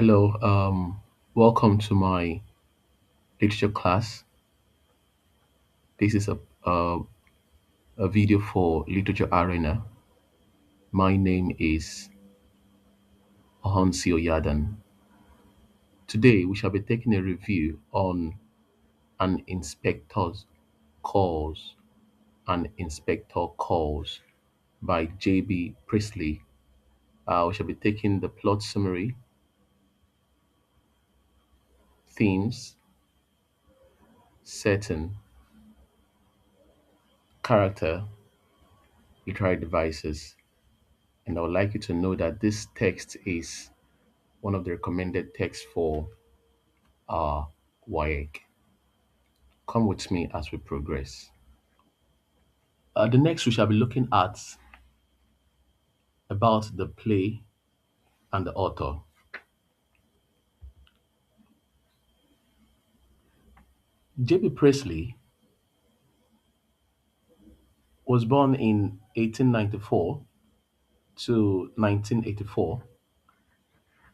Hello, welcome to my literature class. This is a video for Literature Arena. My name is Ohansio Yadan. Today, we shall be taking a review on An Inspector's Calls, An Inspector Calls by J.B. Priestley. We shall be taking the plot summary, themes, setting, character, literary devices, and I would like you to know that this text is one of the recommended texts for WAEC. Come with me as we progress. The next we shall be looking at about the play and the author. J.B. Priestley was born in 1894 to 1984.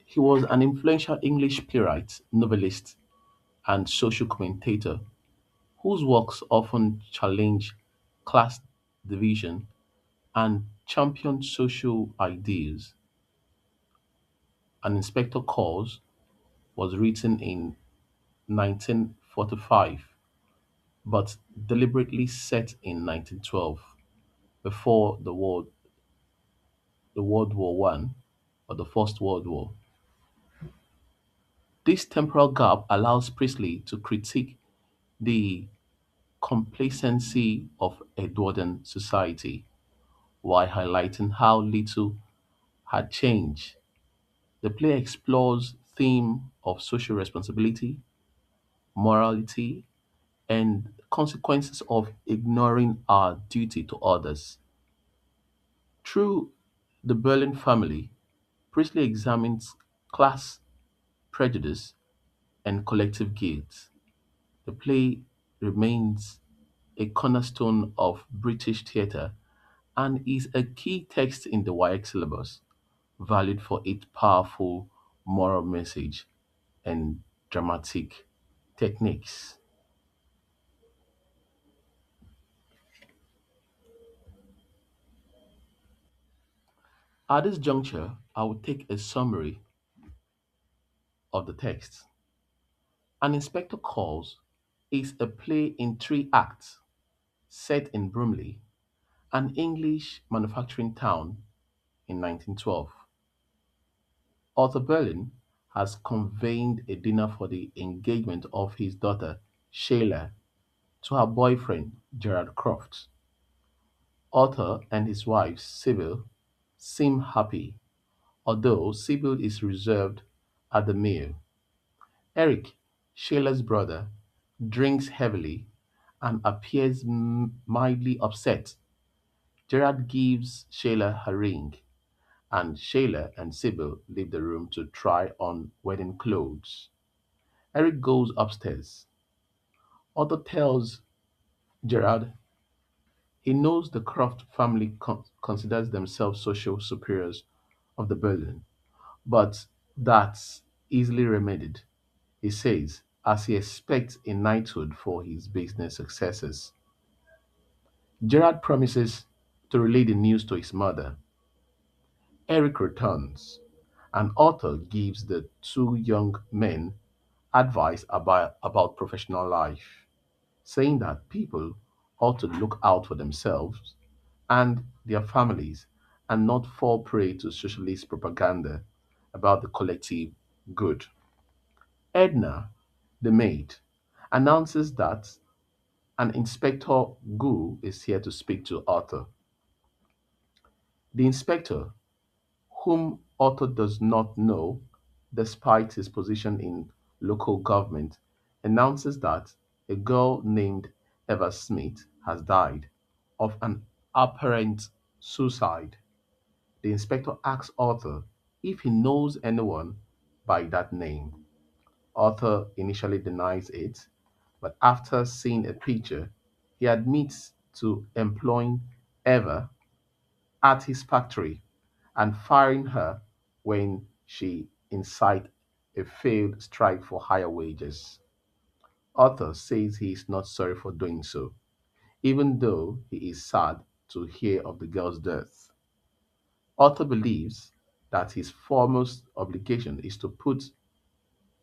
He was an influential English playwright, novelist, and social commentator whose works often challenge class division and champion social ideals. An Inspector Calls was written in 1945 but deliberately set in 1912 before the World War One or the First World War. This temporal gap allows Priestley to critique the complacency of Edwardian society while highlighting how little had changed. The play explores theme of social responsibility, morality, and consequences of ignoring our duty to others. Through the Berlin family, Priestley examines class prejudice and collective guilt. The play remains a cornerstone of British theatre and is a key text in the YX syllabus, valued for its powerful moral message and dramatic techniques. At this juncture, I will take a summary of the text. An Inspector Calls is a play in three acts set in Brumley, an English manufacturing town in 1912. Arthur Berlin has convened a dinner for the engagement of his daughter Sheila to her boyfriend Gerald Croft. Arthur and his wife Sybil seem happy, although Sybil is reserved at the meal. Eric, Sheila's brother, drinks heavily and appears mildly upset. Gerard gives Sheila her ring, and Sheila and Sybil leave the room to try on wedding clothes. Eric goes upstairs. Otto tells Gerard he knows the Croft family considers themselves social superiors of the Berlin, but that's easily remedied, he says, as he expects a knighthood for his business successes. Gerard promises to relay the news to his mother. Eric returns, and Otto gives the two young men advice about professional life, saying that people ought to look out for themselves and their families and not fall prey to socialist propaganda about the collective good. Edna, the maid, announces that an Inspector Goole is here to speak to Arthur. The inspector, whom Otto does not know despite his position in local government, announces that a girl named Eva Smith has died of an apparent suicide. The inspector asks Arthur if he knows anyone by that name. Arthur initially denies it, but after seeing a picture, he admits to employing Eva at his factory and firing her when she incites a failed strike for higher wages. Arthur says he is not sorry for doing so, even though he is sad to hear of the girl's death. Arthur believes that his foremost obligation is to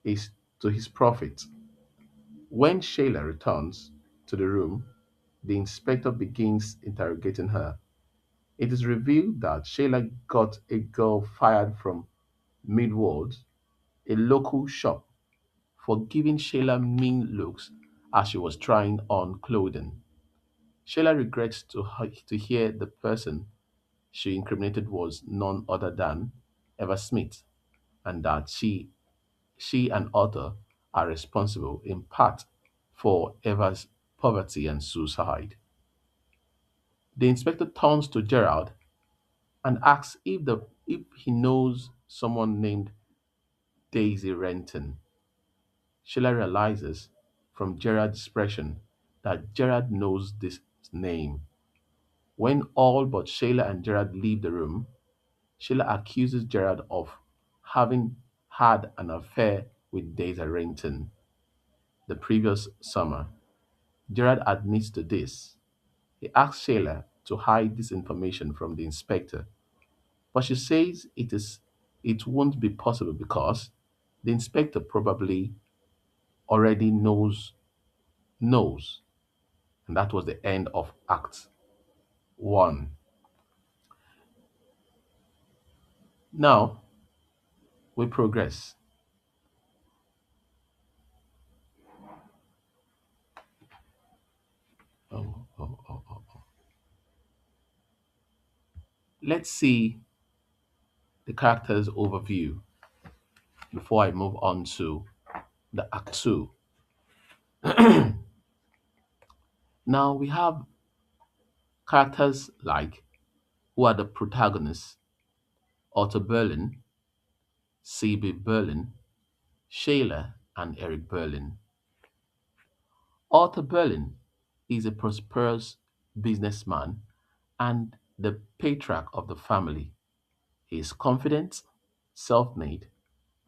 his profit. When Sheila returns to the room, the inspector begins interrogating her. It is revealed that Sheila got a girl fired from Midward, a local shop, for giving Sheila mean looks as she was trying on clothing. Sheila regrets to hear the person she incriminated was none other than Eva Smith, and that she and Arthur are responsible in part for Eva's poverty and suicide. The inspector turns to Gerald and asks if he knows someone named Daisy Renton. Sheila realizes from Gerald's expression that Gerald knows this name. When all but Sheila and Gerald leave the room, Sheila accuses Gerald of having had an affair with Daisy Renton the previous summer. Gerald admits to this. He asks Sheila to hide this information from the inspector, but she says it won't be possible because the inspector probably already knows. And that was the end of Act 1. Now we progress. Oh. Let's see the characters overview before I move on to the Act 2. Now we have characters like who are the protagonists: Otto Berlin, C.B. Berlin, Sheila, and Eric Berlin. Otto Berlin is a prosperous businessman and the patriarch of the family. He is confident, self-made,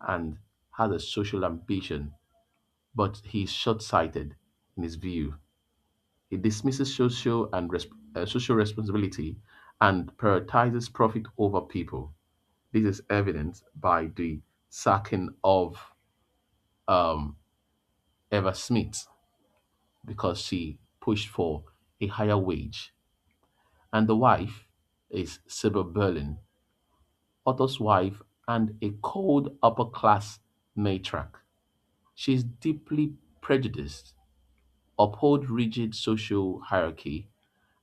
and has a social ambition, but he is short-sighted in his view. He dismisses social responsibility and prioritizes profit over people. This is evident by the sacking of um, Eva Smith because she pushed for a higher wage. And the wife is Sybil Berlin, Otto's wife and a cold upper class matriarch. She is deeply prejudiced, upholds rigid social hierarchy,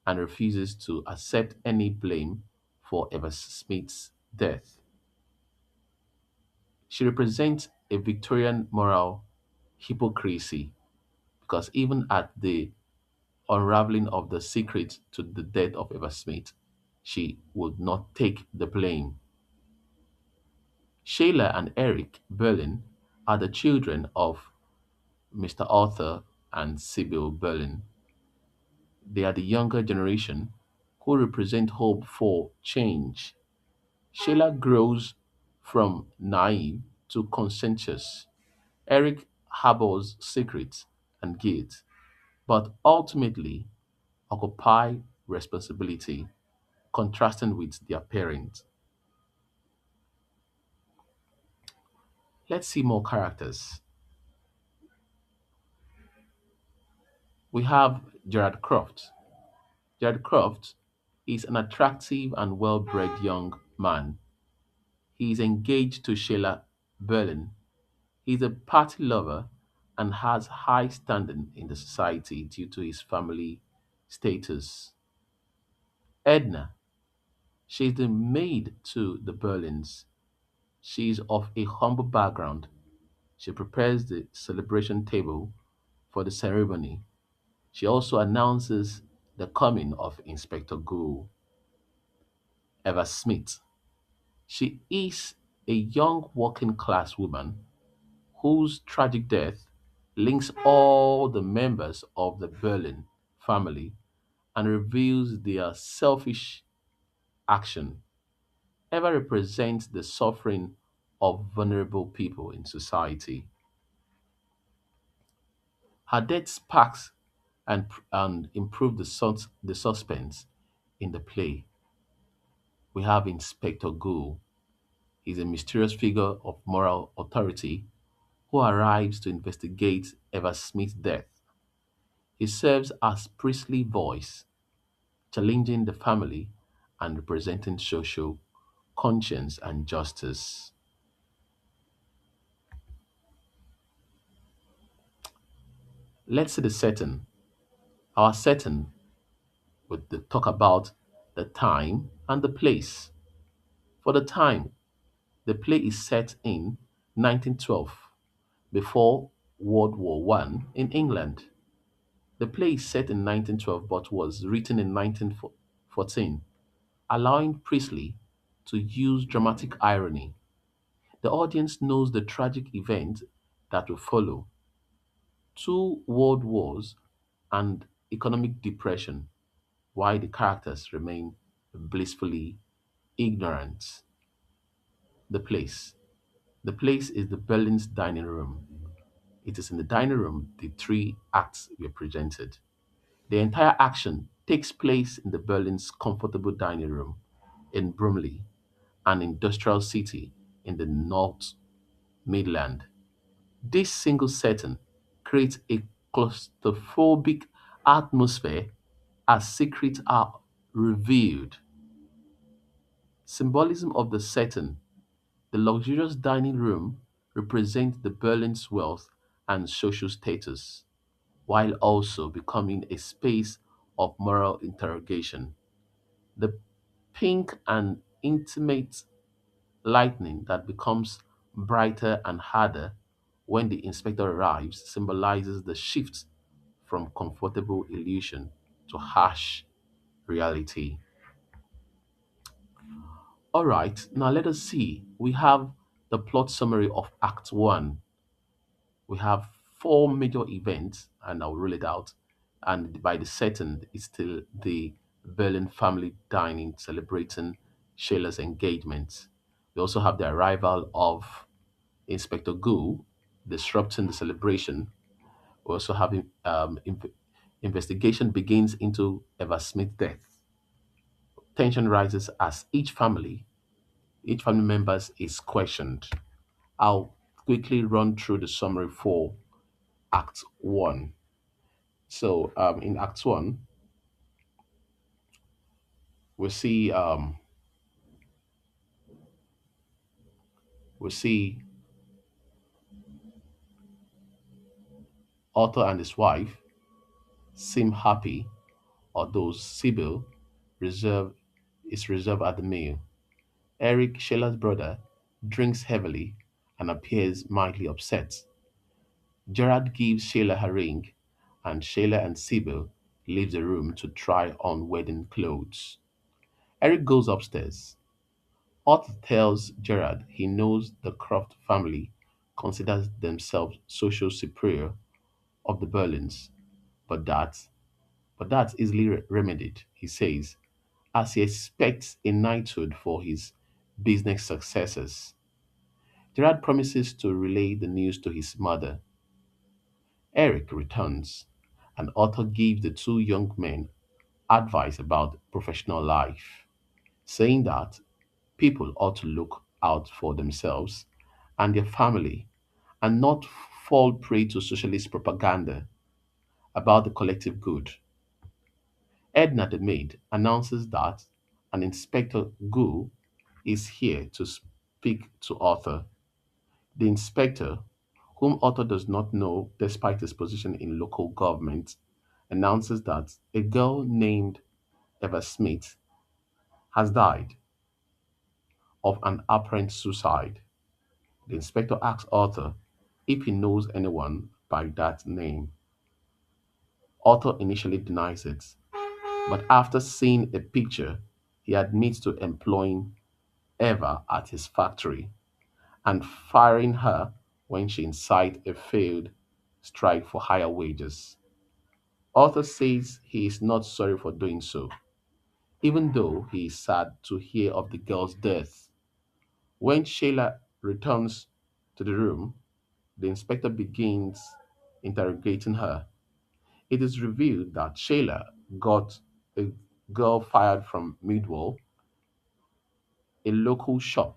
and refuses to accept any blame for Eva Smith's death. She represents a Victorian moral hypocrisy because even at the unraveling of the secret to the death of Eva Smith, she would not take the blame. Sheila and Eric Berlin are the children of Mr. Arthur and Sybil Berlin. They are the younger generation who represent hope for change. Sheila grows from naive to conscientious. Eric harbors secrets and guilt, but ultimately occupy responsibility, contrasting with their parents. Let's see more characters. We have Gerald Croft. Gerald Croft is an attractive and well bred young man. He is engaged to Sheila Berlin. He is a party lover and has high standing in the society due to his family status. Edna, she is the maid to the Berlins. She is of a humble background. She prepares the celebration table for the ceremony. She also announces the coming of Inspector Goole. Eva Smith. She is a young working class woman whose tragic death links all the members of the Berlin family and reveals their selfish action. Eva represents the suffering of vulnerable people in society. Her death sparks and improves the suspense in the play. We have Inspector Goole. He's a mysterious figure of moral authority who arrives to investigate Eva Smith's death. He serves as Priestley's voice, challenging the family and representing social conscience and justice. Let's see the setting. Our setting would talk about the time and the place. For the time, the play is set in 1912, before World War One in England. The play is set in 1912 but was written in 1914, allowing Priestley to use dramatic irony. The audience knows the tragic event that will follow: two world wars and economic depression, while the characters remain blissfully ignorant. The place. The place is the Berlin's dining room. It is in the dining room the three acts were presented. The entire action takes place in the Berlin's comfortable dining room in Brumley, an industrial city in the North Midland. This single setting creates a claustrophobic atmosphere as secrets are revealed. Symbolism of the setting. The luxurious dining room represents the Berlin's wealth and social status, while also becoming a space of moral interrogation. The pink and intimate lightning that becomes brighter and harder when the inspector arrives symbolizes the shift from comfortable illusion to harsh reality. All right, now let us see. We have the plot summary of Act 1. We have four major events, and I'll rule it out. And by the second, it's still the Berlin family dining, celebrating Sheila's engagement. We also have the arrival of Inspector Goole, disrupting the celebration. We also have investigation begins into Eva Smith's death. Tension rises as each family members is questioned. I'll quickly run through the summary for Act 1. So in Act 1, we see um, we see Otto and his wife seem happy, although Sybil reserve is reserved at the meal. Eric, Sheila's brother, drinks heavily and appears mildly upset. Gerard gives Sheila her ring, and Sheila and Sybil leave the room to try on wedding clothes. Eric goes upstairs. Otto tells Gerard he knows the Croft family considers themselves social superior of the Berlins, but that's easily remedied, he says, as he expects a knighthood for his business successes. Gerard promises to relay the news to his mother. Eric returns, and Otto gives the two young men advice about professional life, saying that people ought to look out for themselves and their family and not fall prey to socialist propaganda about the collective good. Edna the maid announces that an Inspector Goole is here to speak to Arthur. The inspector, whom Arthur does not know despite his position in local government, announces that a girl named Eva Smith has died of an apparent suicide. The inspector asks Arthur if he knows anyone by that name. Arthur initially denies it, but after seeing a picture, he admits to employing Eva at his factory and firing her when she incited a failed strike for higher wages. Arthur says he is not sorry for doing so, even though he is sad to hear of the girl's death. When Sheila returns to the room, the inspector begins interrogating her. It is revealed that Sheila got a girl fired from Midwall, a local shop,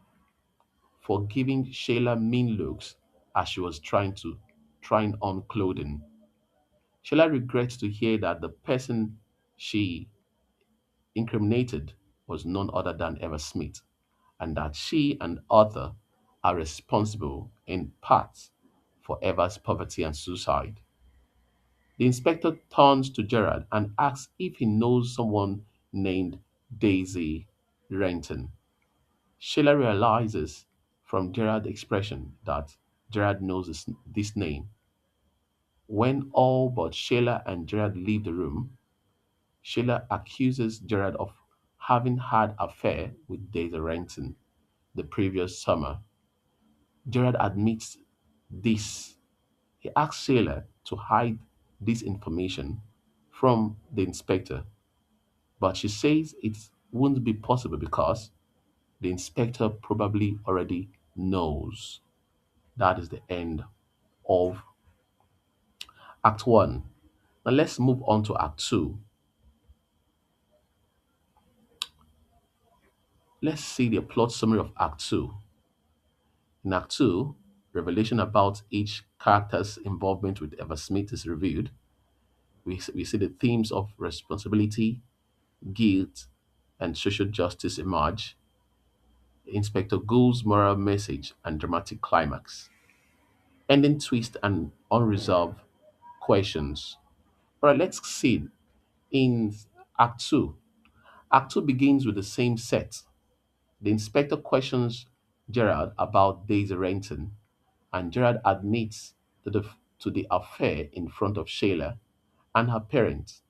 for giving Sheila mean looks as she was trying on clothing. Sheila regrets to hear that the person she incriminated was none other than Eva Smith, and that she and Arthur are responsible in part for Eva's poverty and suicide. The inspector turns to Gerald and asks if he knows someone named Daisy Renton. Sheila realizes from Gerald's expression that Gerald knows this name. When all but Sheila and Gerald leave the room, Sheila accuses Gerald of having had affair with Daisy Renton the previous summer. Gerald admits this. He asks Sheila to hide this information from the inspector, but she says it won't be possible because the inspector probably already knows. That is the end of Act 1. Now let's move on to Act 2. Let's see the plot summary of Act 2. In Act 2, revelation about each character's involvement with Eva Smith is revealed. We see the themes of responsibility, guilt, and social justice emerge. Inspector Goole's moral message and dramatic climax. Ending twist and unresolved questions. All right, let's see. In Act 2, Act 2 begins with the same set. The inspector questions Gerald about Daisy Renton, and Gerald admits to the affair in front of Sheila and her parents,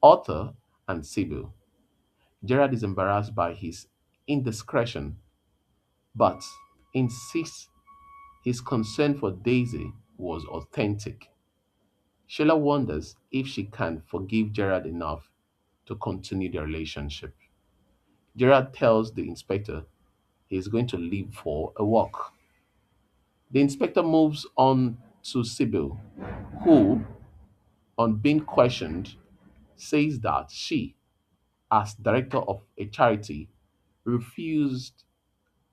Arthur and Sybil. Gerald is embarrassed by his indiscretion, but insists his concern for Daisy was authentic. Sheila wonders if she can forgive Gerald enough to continue their relationship. Gerald tells the inspector he is going to leave for a walk. The inspector moves on to Sybil, who, on being questioned, says that she, as director of a charity, refused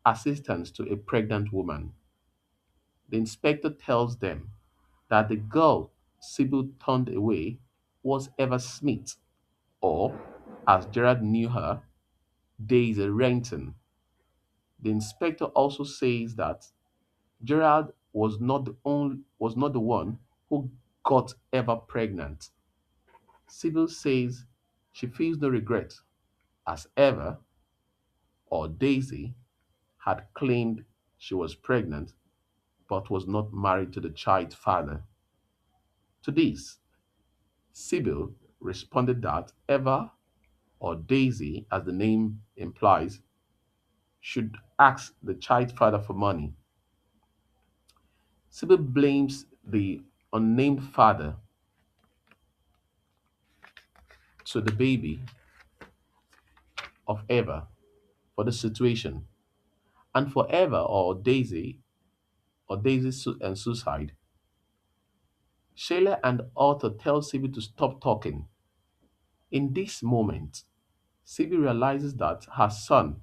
assistance to a pregnant woman. The inspector tells them that the girl Sybil turned away was Eva Smith, or, as Gerard knew her, Daisy Renton. The inspector also says that Gerard was not the one who got Eva pregnant. Sybil says she feels no regret as Eva or Daisy had claimed she was pregnant but was not married to the child's father. To this, Sybil responded that Eva or Daisy, as the name implies, should ask the child's father for money. Sybil blames the unnamed father to the baby of Eva for the situation, and for Eva or and suicide. Sheila and Arthur tell Sybil to stop talking. In this moment, Sybil realizes that her son,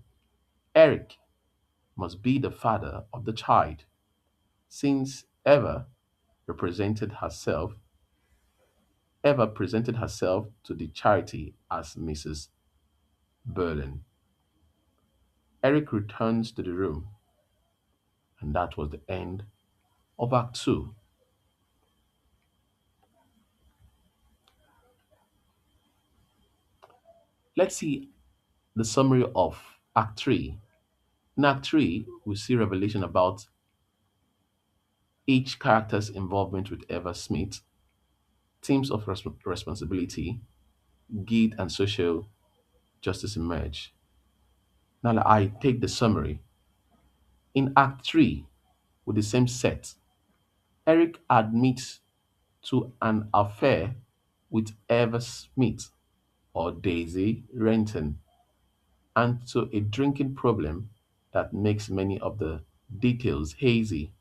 Eric, must be the father of the child, since represented herself presented herself to the charity as Mrs. Birling. Eric returns to the room, and that was the end of Act 2. Let's see the summary of Act 3. In Act 3, we see revelation about each character's involvement with Eva Smith, themes of responsibility, guilt, and social justice emerge. Now I take the summary. In Act 3, with the same set, Eric admits to an affair with Eva Smith or Daisy Renton and to a drinking problem that makes many of the details hazy.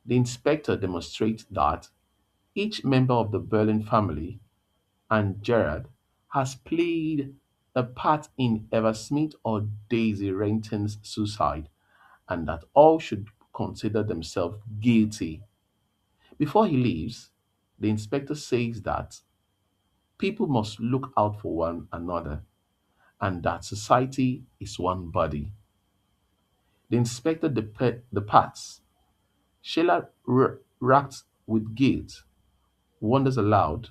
The inspector demonstrates that each member of the Berlin family and Gerard has played a part in Eva Smith or Daisy Renton's suicide and that all should consider themselves guilty. Before he leaves, the inspector says that people must look out for one another and that society is one body. The inspector departs. Sheila, racked with guilt, wonders aloud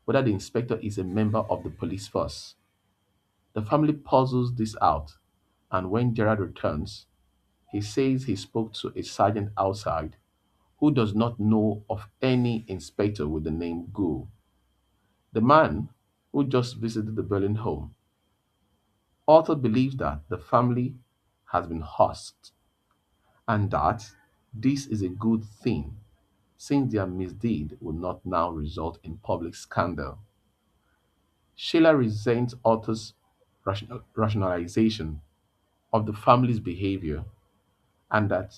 whether the inspector is a member of the police force. The family puzzles this out, and when Gerard returns, he says he spoke to a sergeant outside who does not know of any inspector with the name Goole. The man who just visited the Berlin home. Arthur believes that the family has been horsed and that this is a good thing since their misdeed will not now result in public scandal. Sheila resents Arthur's rationalization of the family's behavior and that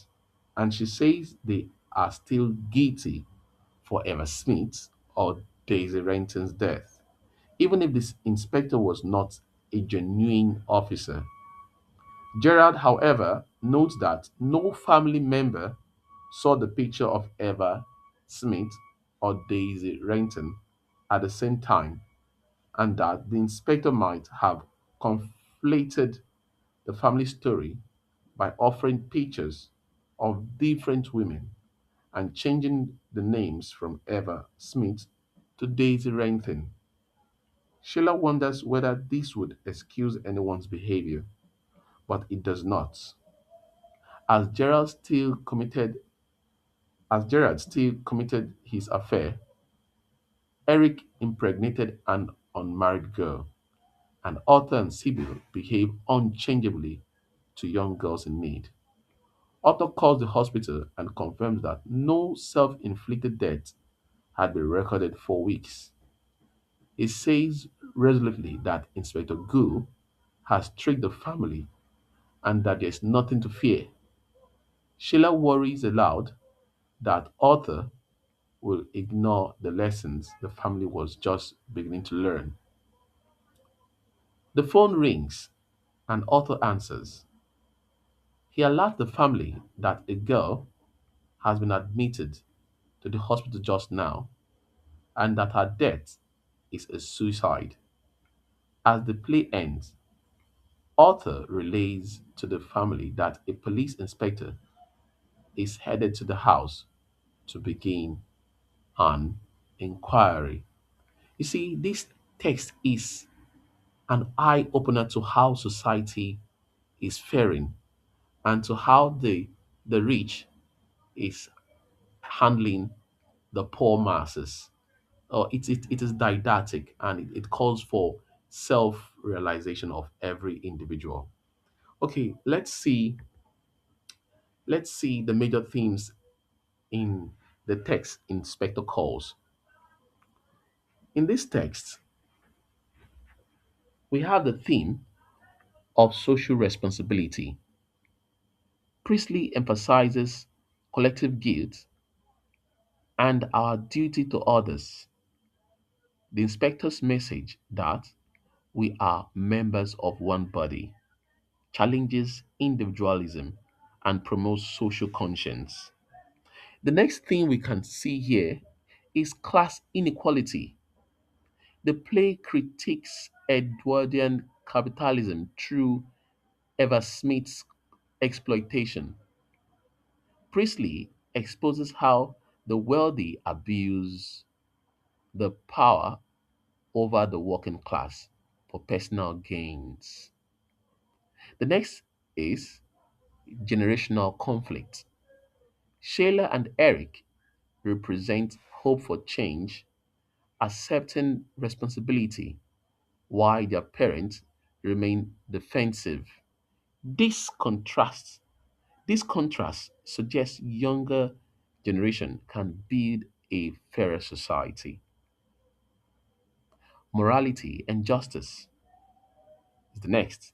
and she says they are still guilty for Eva Smith or Daisy Renton's death, even if this inspector was not a genuine officer. Gerald, however, notes that no family member saw the picture of Eva Smith or Daisy Renton at the same time, and that the inspector might have conflated the family story by offering pictures of different women and changing the names from Eva Smith to Daisy Renton. Sheila wonders whether this would excuse anyone's behavior, but it does not. As Gerald still committed as Gerard still committed his affair, Eric impregnated an unmarried girl, and Arthur and Sybil behave unchangeably to young girls in need. Arthur calls the hospital and confirms that no self-inflicted death had been recorded for weeks. He says resolutely that Inspector Goole has tricked the family and that there is nothing to fear. Sheila worries aloud that Arthur will ignore the lessons the family was just beginning to learn. The phone rings and Arthur answers. He alerts the family that a girl has been admitted to the hospital just now and that her death is a suicide. As the play ends, Arthur relays to the family that a police inspector is headed to the house to begin an inquiry. You see, this text is an eye opener to how society is faring and to how the rich is handling the poor masses. It is didactic and it calls for self-realization of every individual. Okay, let's see the major themes in the text Inspector calls. In this text, we have the theme of social responsibility. Priestley emphasizes collective guilt and our duty to others. The inspector's message that we are members of one body challenges individualism and promotes social conscience. The next thing we can see here is class inequality. The play critiques Edwardian capitalism through Eva Smith's exploitation. Priestley exposes how the wealthy abuse the power over the working class for personal gains. The next is generational conflict. Sheila and Eric represent hope for change, accepting responsibility, while their parents remain defensive. This contrast, this contrast suggests younger generation can build a fairer society. Morality and justice is the next.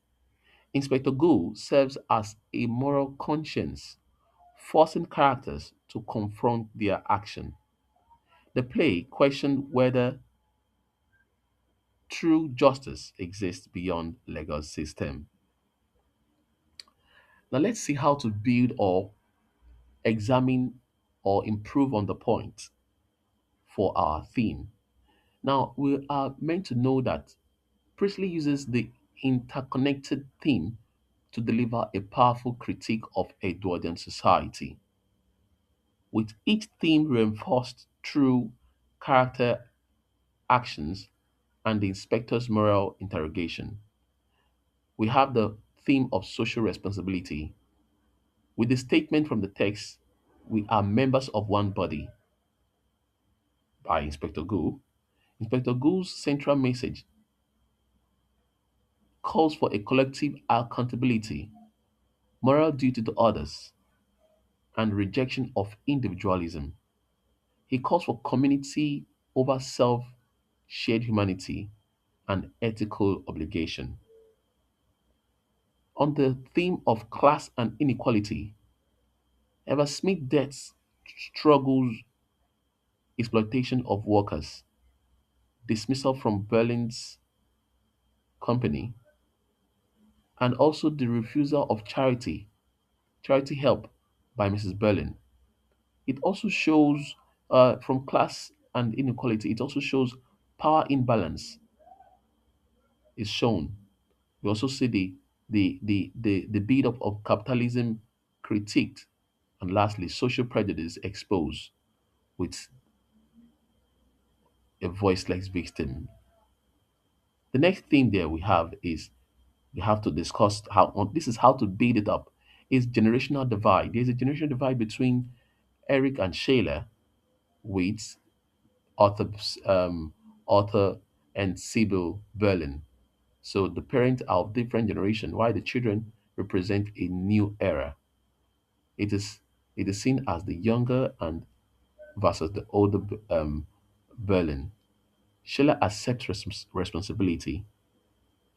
Inspector Goole serves as a moral conscience forcing characters to confront their action. The play questioned whether true justice exists beyond legal system. Now let's see how to build or examine or improve on the point for our theme. Now we are meant to know that Priestley uses the interconnected theme to deliver a powerful critique of Edwardian society, with each theme reinforced through character actions and the inspector's moral interrogation. We have the theme of social responsibility. With the statement from the text, we are members of one body by Inspector Goole. Inspector Goole's central message calls for a collective accountability, moral duty to others, and rejection of individualism. He calls for community over self, shared humanity, and ethical obligation. On the theme of class and inequality, Eva Smith deaths struggles exploitation of workers, dismissal from Berlin's company, and also the refusal of charity help by Mrs. Berlin. It also shows, from class and inequality, it also shows power imbalance is shown. We also see the build-up of capitalism critiqued, and lastly, social prejudice exposed with a voiceless victim. The next theme there we have is we have to discuss this is how to build it up. Is generational divide. There's a generational divide between Eric and Sheila with Arthur, um, Arthur and Sybil Berlin. So the parents are of different generation, while the children represent a new era. It is it is seen as the younger and versus the older Berlin. Sheila accepts responsibility.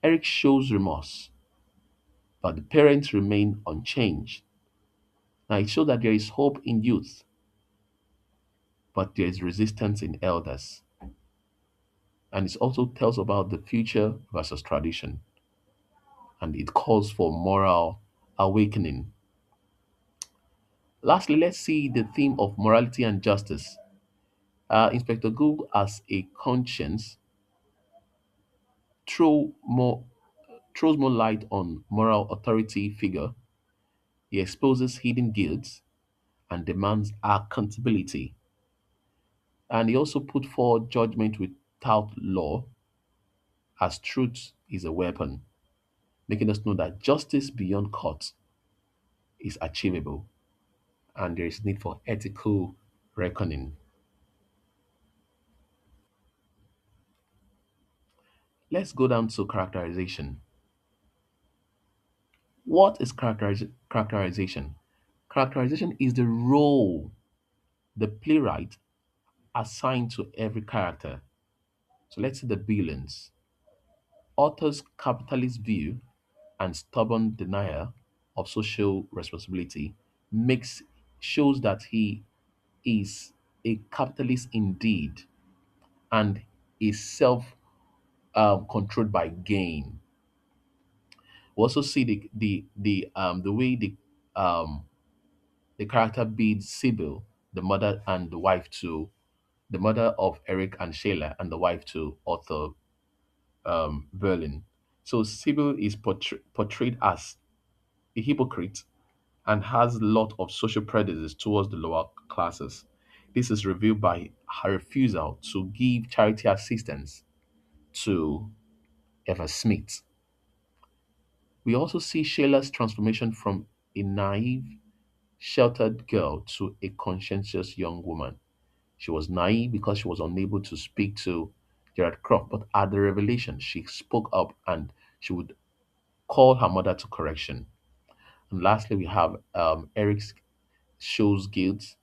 Eric shows remorse, but the parents remain unchanged. Now it shows that there is hope in youth, but there is resistance in elders. And it also tells about the future versus tradition, and it calls for moral awakening. Lastly, let's see the theme of morality and justice. Inspector Goole, as a conscience, throw more, throws more light on moral authority figure. He exposes hidden guilt and demands accountability. And he also put forward judgment without law, as truth is a weapon, making us know that justice beyond court is achievable and there is need for ethical reckoning. Let's go down to characterization. What is characterization? Characterization is the role the playwright assigned to every character. So let's see the villains. Author's capitalist view and stubborn denial of social responsibility makes shows that he is a capitalist indeed and is self controlled by gain. We also see the way the character beats Sybil, the mother and the wife to the mother of Eric and Sheila, and the wife to Arthur Berlin. So Sybil is portrayed as a hypocrite and has a lot of social prejudice towards the lower classes. This is revealed by her refusal to give charity assistance to Eva Smith. We also see Sheila's transformation from a naive, sheltered girl to a conscientious young woman. She was naive because she was unable to speak to Gerald Croft, but at the revelation, she spoke up and she would call her mother to correction. And lastly, we have Eric shows guilt,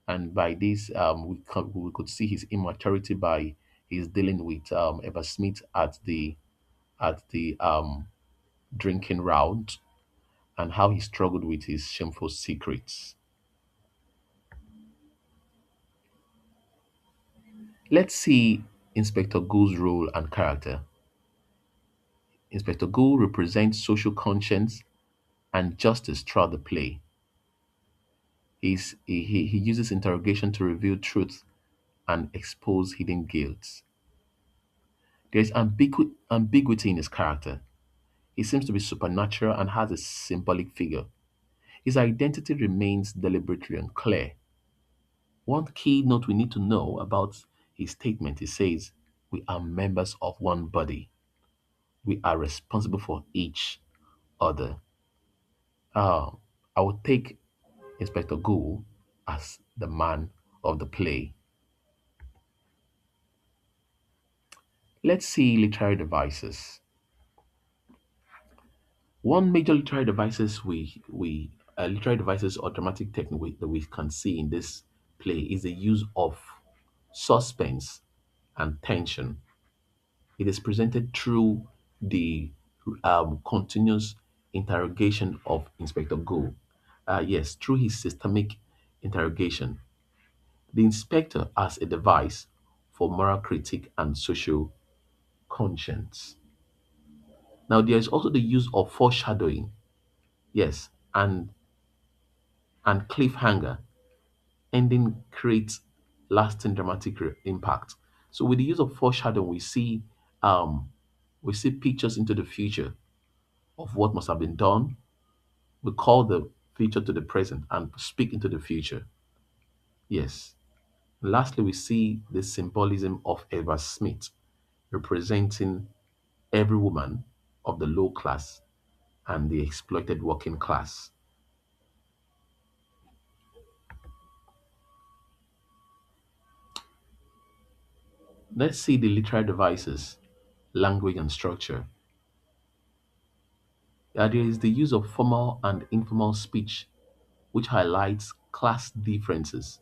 and by this, we could see his immaturity by his dealing with Eva Smith at the drinking round, and how he struggled with his shameful secrets. Let's see Inspector Goole's role and character. Inspector Goole represents social conscience and justice throughout the play. He uses interrogation to reveal truth and expose hidden guilt. There's ambiguity in his character. He seems to be supernatural and has a symbolic figure. His identity remains deliberately unclear. One key note we need to know about his statement, he says, "We are members of one body. We are responsible for each other." Uh, I would take Inspector Goole as the man of the play. Let's see literary devices. One major literary devices or dramatic technique that we can see in this play is the use of suspense and tension. It is presented through the continuous interrogation of Inspector Goole. Yes, through his systemic interrogation. The inspector as a device for moral critique and social conscience. Now, there is also the use of foreshadowing, yes, and cliffhanger. Ending creates lasting dramatic impact. So, with the use of foreshadowing, um, we see pictures into the future of what must have been done. We call the future to the present and speak into the future. Yes. Lastly, we see the symbolism of Eva Smith representing every woman of the low class and the exploited working class. Let's see the literary devices, language, and structure. There is the use of formal and informal speech, which highlights class differences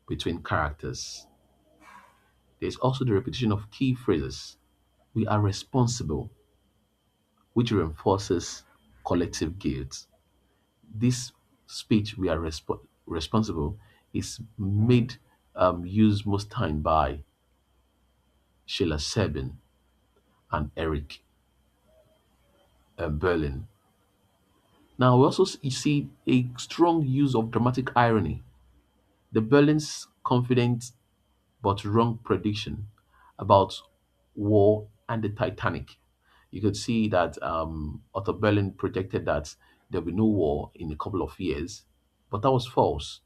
between characters. There's also the repetition of key phrases. We are responsible, which reinforces collective guilt. This speech, we are responsible, is made used most time by Sheila Sebin and Eric Berlin. Now, we also you see a strong use of dramatic irony. The Berlin's confident but wrong prediction about war and the Titanic. You could see that Otto Berlin projected that there will be no war in a couple of years, but that was false.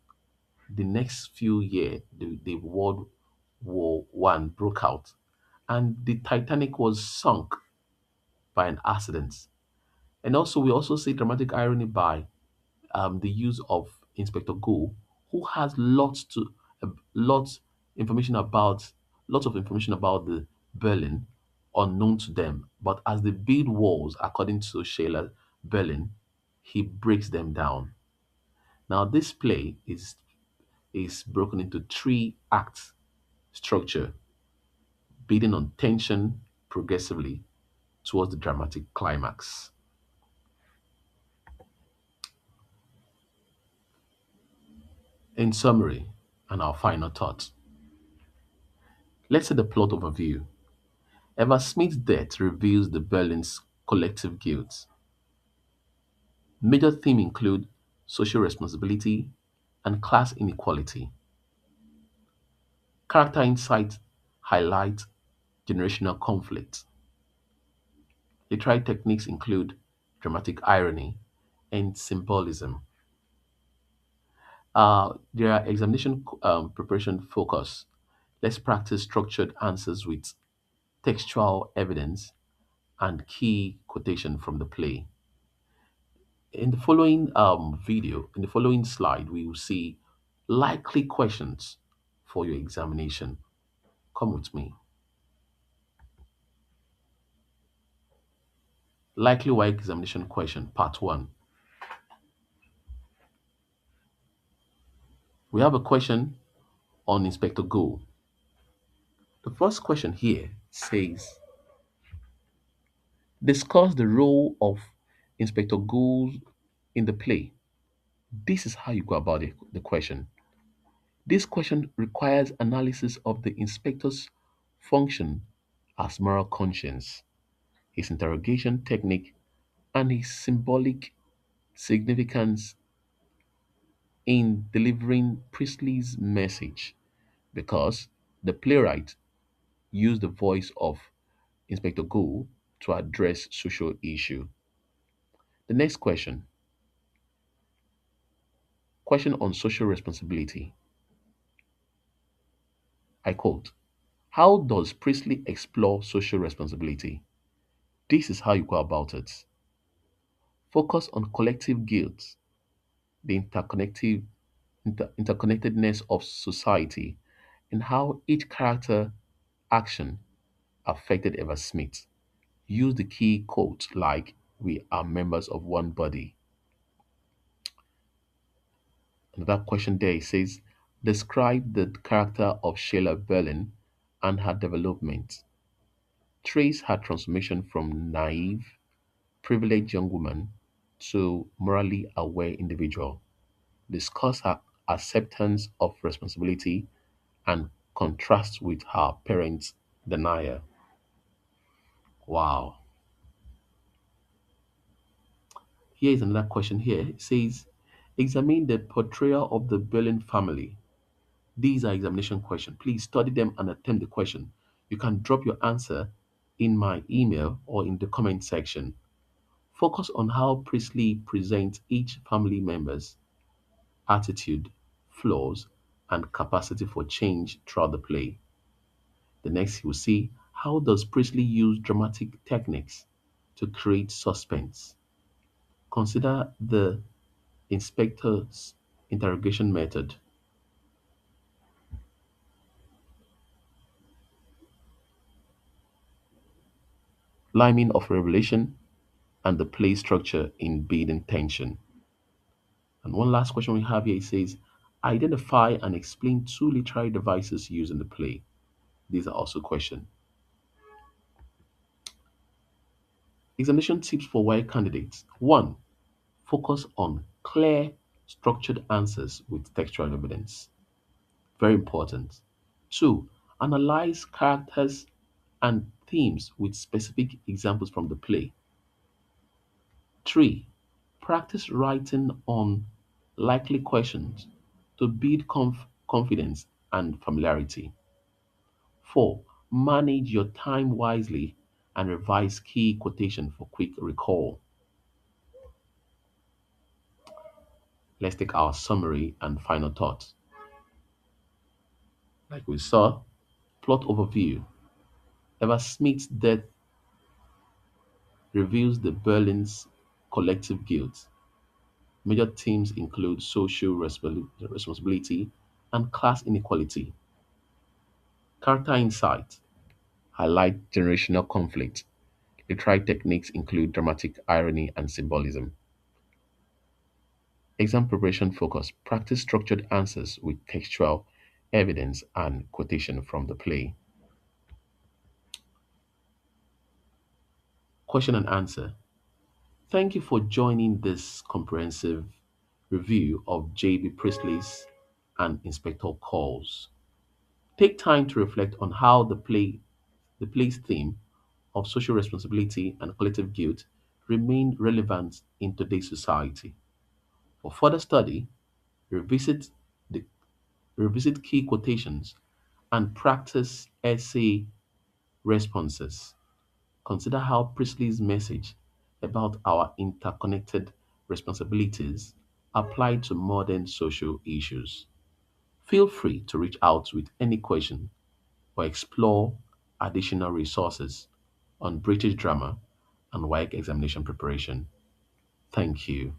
The next few years, the World War One broke out, and the Titanic was sunk by an accident. And also, we also see dramatic irony by the use of Inspector Goole, who has lots information about lots of information about the Berlin unknown to them. But as they build walls, according to Sheila Berlin, he breaks them down. Now, this play is broken into three acts structure, building on tension progressively towards the dramatic climax. In summary, and our final thoughts, let's see the plot overview. Eva Smith's death reveals the Berlin's collective guilt. Major themes include social responsibility and class inequality. Character insight highlight generational conflict. Literary techniques include dramatic irony and symbolism. There are examination preparation focus. Let's practice structured answers with textual evidence and key quotation from the play. In the following in the following slide, we will see likely questions for your examination. Come with me. Likely why examination question, part one. We have a question on Inspector Goole. The first question here says, discuss the role of Inspector Goole in the play. This is how you go about the question. This question requires analysis of the inspector's function as moral conscience, his interrogation technique, and his symbolic significance in delivering Priestley's message, because the playwright used the voice of Inspector Goole to address social issue. The next question on social responsibility. I quote, how does Priestley explore social responsibility? This is how you go about it. Focus on collective guilt, the interconnectedness of society, and how each character action affected Eva Smith. Use the key quotes like, we are members of one body. Another question there says, describe the character of Sheila Birling and her development. Trace her transformation from naive, privileged young woman to morally aware individual. Discuss her acceptance of responsibility and contrast with her parents' denial. Wow. Here is another question here. It says, examine the portrayal of the Berlin family. These are examination questions. Please study them and attempt the question. You can drop your answer in my email or in the comment section. Focus on how Priestley presents each family member's attitude, flaws, and capacity for change throughout the play. The next, you will see how does Priestley use dramatic techniques to create suspense. Consider the inspector's interrogation method, liming of revelation, and the play structure in building tension. And one last question we have here, it says, identify and explain two literary devices used in the play. These are also questions. Examination tips for white candidates. 1. Focus on clear, structured answers with textual evidence. Very important. 2. Analyze characters and themes with specific examples from the play. 3. Practice writing on likely questions to build confidence and familiarity. 4. Manage your time wisely and revise key quotation for quick recall. Let's take our summary and final thoughts. Like we saw, plot overview. Eva Smith's death reveals the Berlin's collective guilt. Major themes include social responsibility and class inequality. Character insight highlight generational conflict. Literary techniques include dramatic irony and symbolism. Exam preparation focus practice structured answers with textual evidence and quotation from the play. Question and answer. Thank you for joining this comprehensive review of J.B. Priestley's and Inspector Calls. Take time to reflect on how the play's theme of social responsibility and collective guilt remain relevant in today's society. For further study, revisit the revisit key quotations and practice essay responses. Consider how Priestley's message about our interconnected responsibilities apply to modern social issues. Feel free to reach out with any question or explore additional resources on British drama and WAEC examination preparation. Thank you.